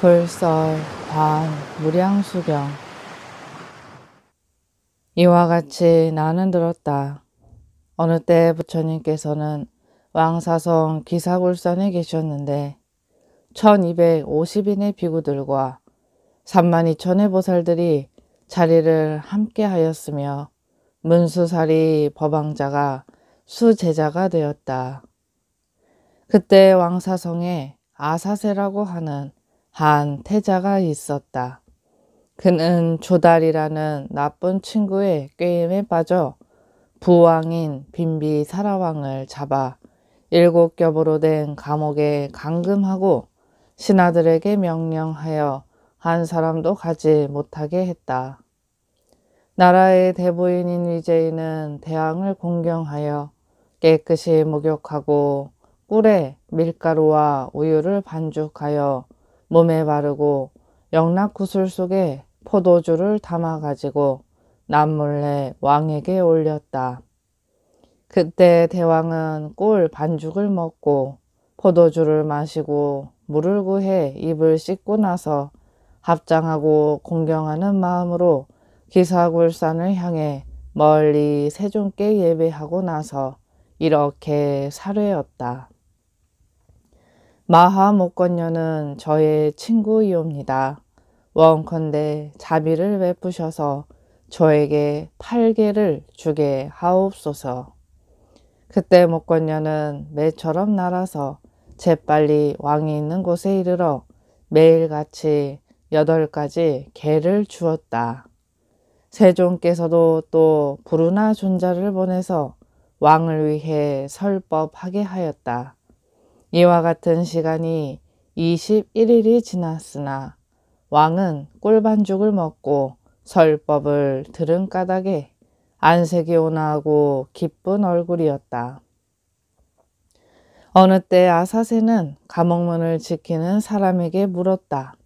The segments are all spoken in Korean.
불설, 반, 무량수경. 이와 같이 나는 들었다. 어느 때 부처님께서는 왕사성 기사굴산에 계셨는데 1250인의 비구들과 32,000의 보살들이 자리를 함께 하였으며 문수사리 법왕자가 수제자가 되었다. 그때 왕사성에 아사세라고 하는 한 태자가 있었다. 그는 조달이라는 나쁜 친구의 꾀임에 빠져 부왕인 빈비사라왕을 잡아 7겹으로 된 감옥에 감금하고 신하들에게 명령하여 한 사람도 가지 못하게 했다. 나라의 대부인인 위제인은 대왕을 공경하여 깨끗이 목욕하고 꿀에 밀가루와 우유를 반죽하여 몸에 바르고 영락구슬 속에 포도주를 담아 가지고 남몰래 왕에게 올렸다. 그때 대왕은 꿀 반죽을 먹고 포도주를 마시고 물을 구해 입을 씻고 나서 합장하고 공경하는 마음으로 기사굴산을 향해 멀리 세존께 예배하고 나서 이렇게 사례었다. 마하목건녀는 저의 친구이옵니다. 원컨대 자비를 베푸셔서 저에게 8개를 주게 하옵소서. 그때 목건녀는 매처럼 날아서 재빨리 왕이 있는 곳에 이르러 매일같이 8가지 개를 주었다. 세존께서도 또 부르나 존자를 보내서 왕을 위해 설법하게 하였다. 이와 같은 시간이 21일이 지났으나 왕은 꿀반죽을 먹고 설법을 들은 까닭에 안색이 온화하고 기쁜 얼굴이었다. 어느 때 아사세는 감옥문을 지키는 사람에게 물었다.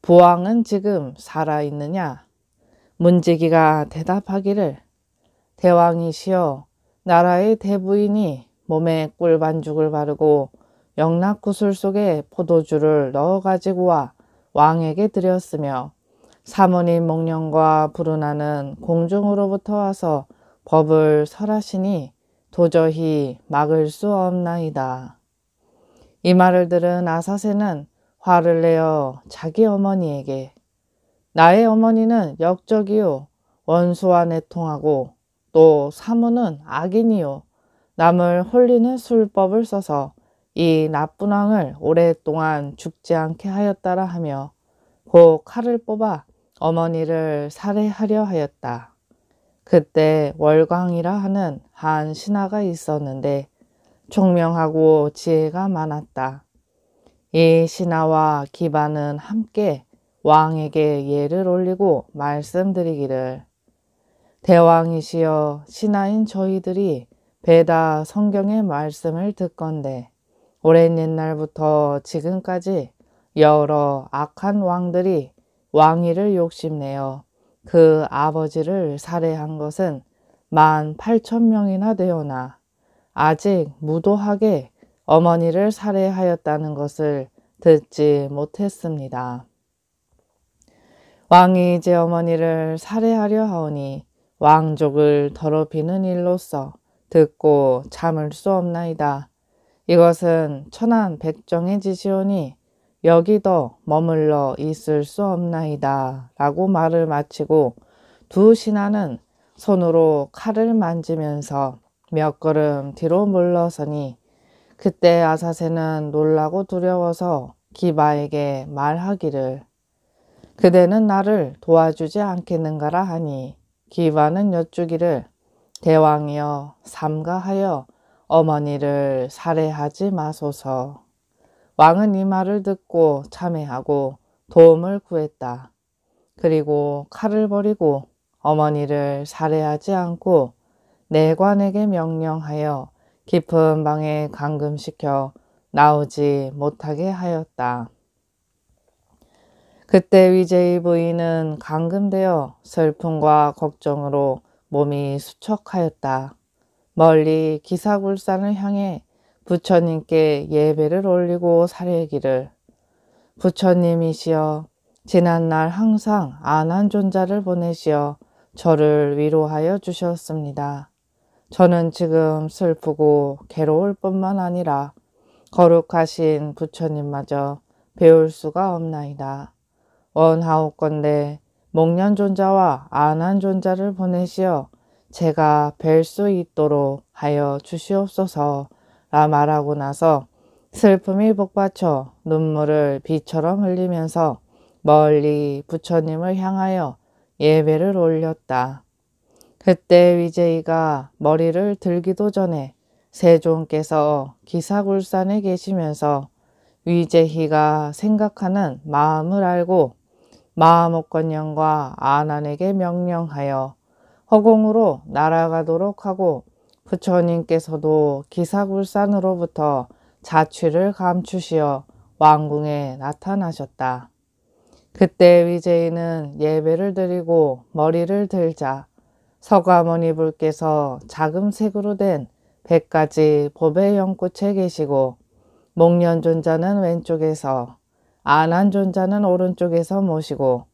부왕은 지금 살아있느냐? 문지기가 대답하기를 대왕이시여, 나라의 대부인이 몸에 꿀반죽을 바르고 영락구슬 속에 포도주를 넣어 가지고 와 왕에게 드렸으며 사모님 목련과 부르나는 공중으로부터 와서 법을 설하시니 도저히 막을 수 없나이다. 이 말을 들은 아사세는 화를 내어 자기 어머니에게 나의 어머니는 역적이요 원수와 내통하고 또 사모는 악인이요 남을 홀리는 술법을 써서 이 나쁜 왕을 오랫동안 죽지 않게 하였다라 하며 곧 칼을 뽑아 어머니를 살해하려 하였다. 그때 월광이라 하는 한 신하가 있었는데 총명하고 지혜가 많았다. 이 신하와 기반은 함께 왕에게 예를 올리고 말씀드리기를 대왕이시여, 신하인 저희들이 베다 성경의 말씀을 듣건대 오랜 옛날부터 지금까지 여러 악한 왕들이 왕위를 욕심내어 그 아버지를 살해한 것은 18,000명이나 되오나 아직 무도하게 어머니를 살해하였다는 것을 듣지 못했습니다. 왕이 이제 어머니를 살해하려 하오니 왕족을 더럽히는 일로서 듣고 참을 수 없나이다. 이것은 천한 백정의 지시오니 여기 더 머물러 있을 수 없나이다 라고 말을 마치고 두 신하는 손으로 칼을 만지면서 몇 걸음 뒤로 물러서니 그때 아사세는 놀라고 두려워서 기바에게 말하기를 그대는 나를 도와주지 않겠는가라 하니 기바는 여쭈기를 대왕이여 삼가하여 어머니를 살해하지 마소서. 왕은 이 말을 듣고 참회하고 도움을 구했다. 그리고 칼을 버리고 어머니를 살해하지 않고 내관에게 명령하여 깊은 방에 감금시켜 나오지 못하게 하였다. 그때 위제의 부인은 감금되어 슬픔과 걱정으로 몸이 수척하였다. 멀리 기사굴산을 향해 부처님께 예배를 올리고 사례기를 부처님이시여 지난날 항상 안한존자를 보내시어 저를 위로하여 주셨습니다. 저는 지금 슬프고 괴로울 뿐만 아니라 거룩하신 부처님마저 배울 수가 없나이다. 원하옵건대 목련존자와 안한존자를 보내시어 제가 뵐 수 있도록 하여 주시옵소서 라 말하고 나서 슬픔이 복받쳐 눈물을 비처럼 흘리면서 멀리 부처님을 향하여 예배를 올렸다. 그때 위제이가 머리를 들기도 전에 세존께서 기사굴산에 계시면서 위제희가 생각하는 마음을 알고 마하목건영과 아난에게 명령하여 허공으로 날아가도록 하고 부처님께서도 기사굴산으로부터 자취를 감추시어 왕궁에 나타나셨다. 그때 위제이는 예배를 드리고 머리를 들자 서가모니 불께서 자금색으로 된 100가지 법의 연꽃에 계시고 목련존자는 왼쪽에서 안한존자는 오른쪽에서 모시고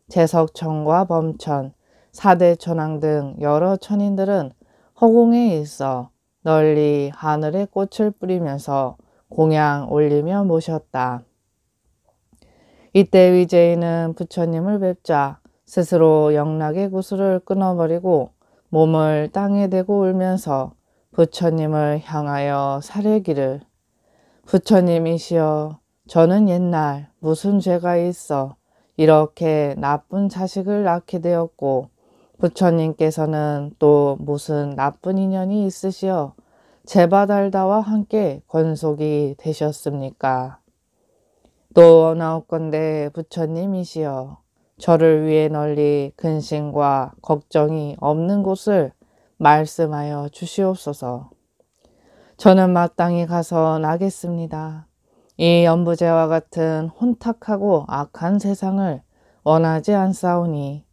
재석천과 범천, 사대천왕 등 여러 천인들은 허공에 있어 널리 하늘에 꽃을 뿌리면서 공양 올리며 모셨다. 이때 위제이는 부처님을 뵙자 스스로 영락의 구슬을 끊어버리고 몸을 땅에 대고 울면서 부처님을 향하여 사례기를 부처님이시여 저는 옛날 무슨 죄가 있어 이렇게 나쁜 자식을 낳게 되었고 부처님께서는 또 무슨 나쁜 인연이 있으시어 제바달다와 함께 권속이 되셨습니까? 또 원하옵건대 부처님이시여 저를 위해 널리 근심과 걱정이 없는 곳을 말씀하여 주시옵소서. 저는 마땅히 가서 나겠습니다. 이 연부제와 같은 혼탁하고 악한 세상을 원하지 않사오니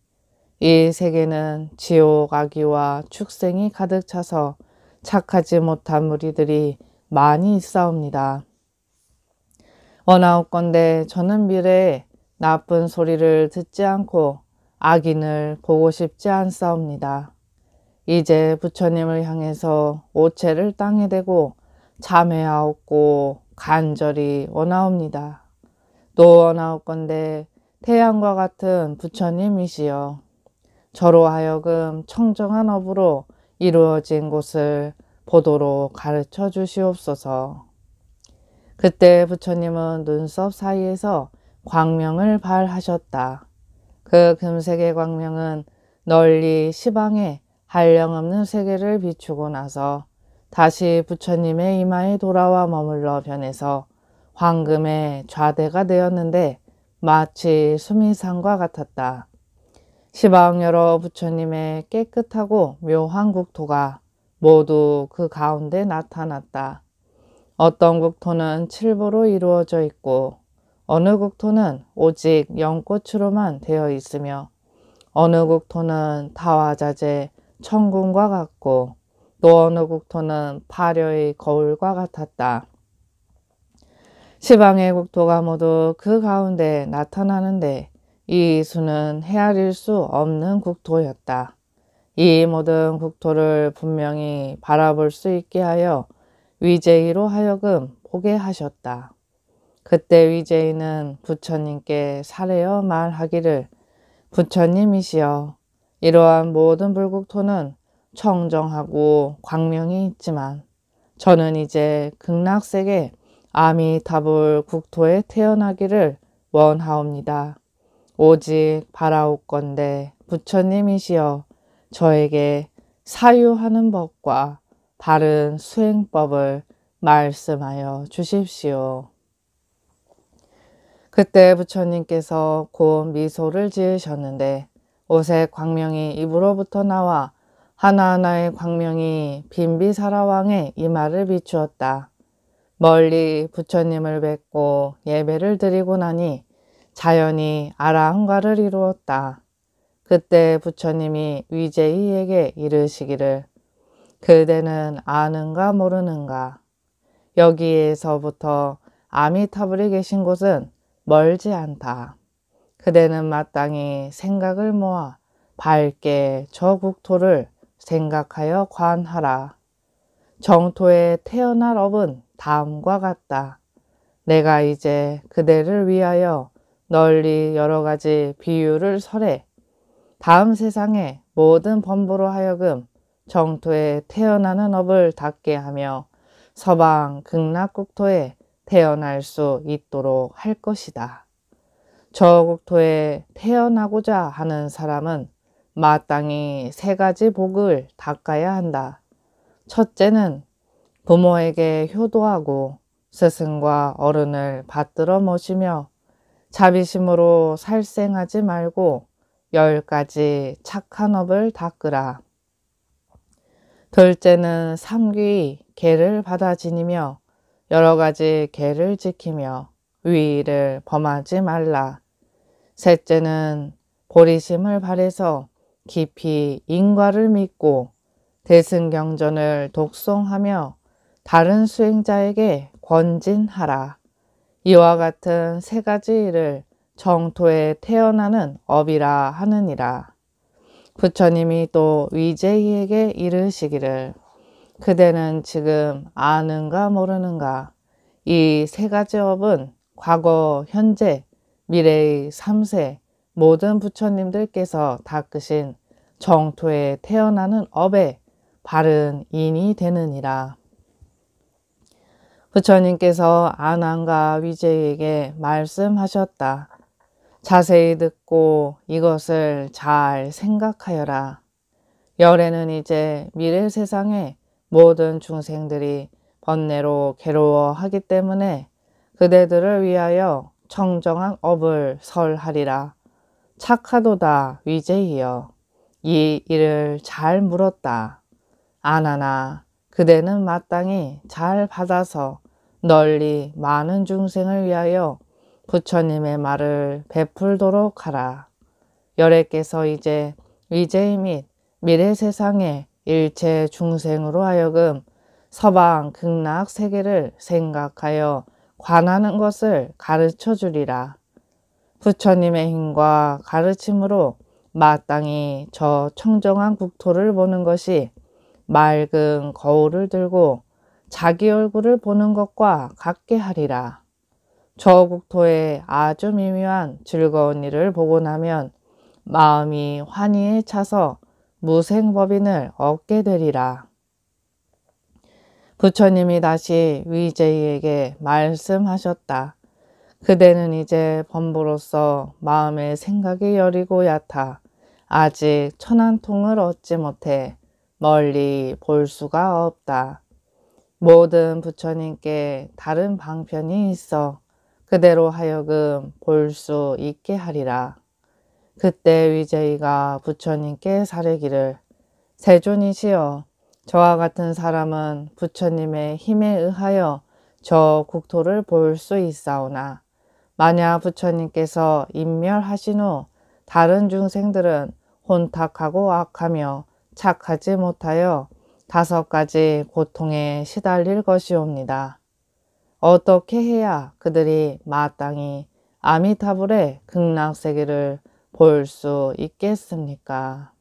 이 세계는 지옥 악의와 축생이 가득 차서 착하지 못한 무리들이 많이 있사옵니다. 원하옵건대 저는 미래에 나쁜 소리를 듣지 않고 악인을 보고 싶지 않사옵니다. 이제 부처님을 향해서 오체를 땅에 대고 참회하옵고 간절히 원하옵니다. 또 원하옵건대 태양과 같은 부처님이시여 저로 하여금 청정한 업으로 이루어진 곳을 보도록 가르쳐 주시옵소서. 그때 부처님은 눈썹 사이에서 광명을 발하셨다. 그 금색의 광명은 널리 시방에 한량없는 세계를 비추고 나서 다시 부처님의 이마에 돌아와 머물러 변해서 황금의 좌대가 되었는데 마치 수미산과 같았다. 시방 여러 부처님의 깨끗하고 묘한 국토가 모두 그 가운데 나타났다. 어떤 국토는 칠보로 이루어져 있고 어느 국토는 오직 연꽃으로만 되어 있으며 어느 국토는 타화자재 천궁과 같고 또 어느 국토는 파려의 거울과 같았다. 시방의 국토가 모두 그 가운데 나타나는데 이 수는 헤아릴 수 없는 국토였다. 이 모든 국토를 분명히 바라볼 수 있게 하여 위제이로 하여금 보게 하셨다. 그때 위제이는 부처님께 사례어 말하기를 부처님이시여 이러한 모든 불국토는 청정하고 광명이 있지만 저는 이제 극락세계 아미타불 국토에 태어나기를 원하옵니다. 오직 바라옵건대 부처님이시여 저에게 사유하는 법과 바른 수행법을 말씀하여 주십시오. 그때 부처님께서 곧 미소를 지으셨는데 오색 광명이 입으로부터 나와 하나하나의 광명이 빈비사라왕의 이마를 비추었다. 멀리 부처님을 뵙고 예배를 드리고 나니 자연히 아라한가를 이루었다. 그때 부처님이 위제이에게 이르시기를 그대는 아는가 모르는가? 여기에서부터 아미타불이 계신 곳은 멀지 않다. 그대는 마땅히 생각을 모아 밝게 저 국토를 생각하여 관하라. 정토에 태어날 업은 다음과 같다. 내가 이제 그대를 위하여 널리 여러 가지 비유를 설해 다음 세상의 모든 범부로 하여금 정토에 태어나는 업을 닦게 하며 서방 극락국토에 태어날 수 있도록 할 것이다. 저 국토에 태어나고자 하는 사람은 마땅히 세 가지 복을 닦아야 한다. 첫째는 부모에게 효도하고 스승과 어른을 받들어 모시며 자비심으로 살생하지 말고 10가지 착한 업을 닦으라. 둘째는 삼귀 계를 받아 지니며 여러 가지 계를 지키며 위의를 범하지 말라. 셋째는 보리심을 발해서 깊이 인과를 믿고 대승경전을 독송하며 다른 수행자에게 권진하라. 이와 같은 세 가지 일을 정토에 태어나는 업이라 하느니라. 부처님이 또 위제이에게 이르시기를 그대는 지금 아는가 모르는가? 이 세 가지 업은 과거, 현재, 미래의 3세 모든 부처님들께서 닦으신 정토에 태어나는 업의 바른 인이 되느니라. 부처님께서 아난과 위제에게 말씀하셨다. 자세히 듣고 이것을 잘 생각하여라. 열애는 이제 미래 세상의 모든 중생들이 번뇌로 괴로워하기 때문에 그대들을 위하여 청정한 업을 설하리라. 착하도다 위제이여. 이 일을 잘 물었다. 아나나 그대는 마땅히 잘 받아서 널리 많은 중생을 위하여 부처님의 말을 베풀도록 하라. 열애께서 이제 위제이 및 미래 세상의 일체 중생으로 하여금 서방 극락 세계를 생각하여 관하는 것을 가르쳐 주리라. 부처님의 힘과 가르침으로 마땅히 저 청정한 국토를 보는 것이 맑은 거울을 들고 자기 얼굴을 보는 것과 같게 하리라. 저 국토에 아주 미묘한 즐거운 일을 보고 나면 마음이 환희에 차서 무생법인을 얻게 되리라. 부처님이 다시 위제이에게 말씀하셨다. 그대는 이제 범부로서 마음의 생각이 여리고 얕아 아직 천안통을 얻지 못해 멀리 볼 수가 없다. 모든 부처님께 다른 방편이 있어 그대로 하여금 볼 수 있게 하리라. 그때 위제이가 부처님께 사례기를 세존이시여 저와 같은 사람은 부처님의 힘에 의하여 저 국토를 볼 수 있사오나 만약 부처님께서 인멸하신 후 다른 중생들은 혼탁하고 악하며 착하지 못하여 5가지 고통에 시달릴 것이옵니다. 어떻게 해야 그들이 마땅히 아미타불의 극락세계를 볼 수 있겠습니까?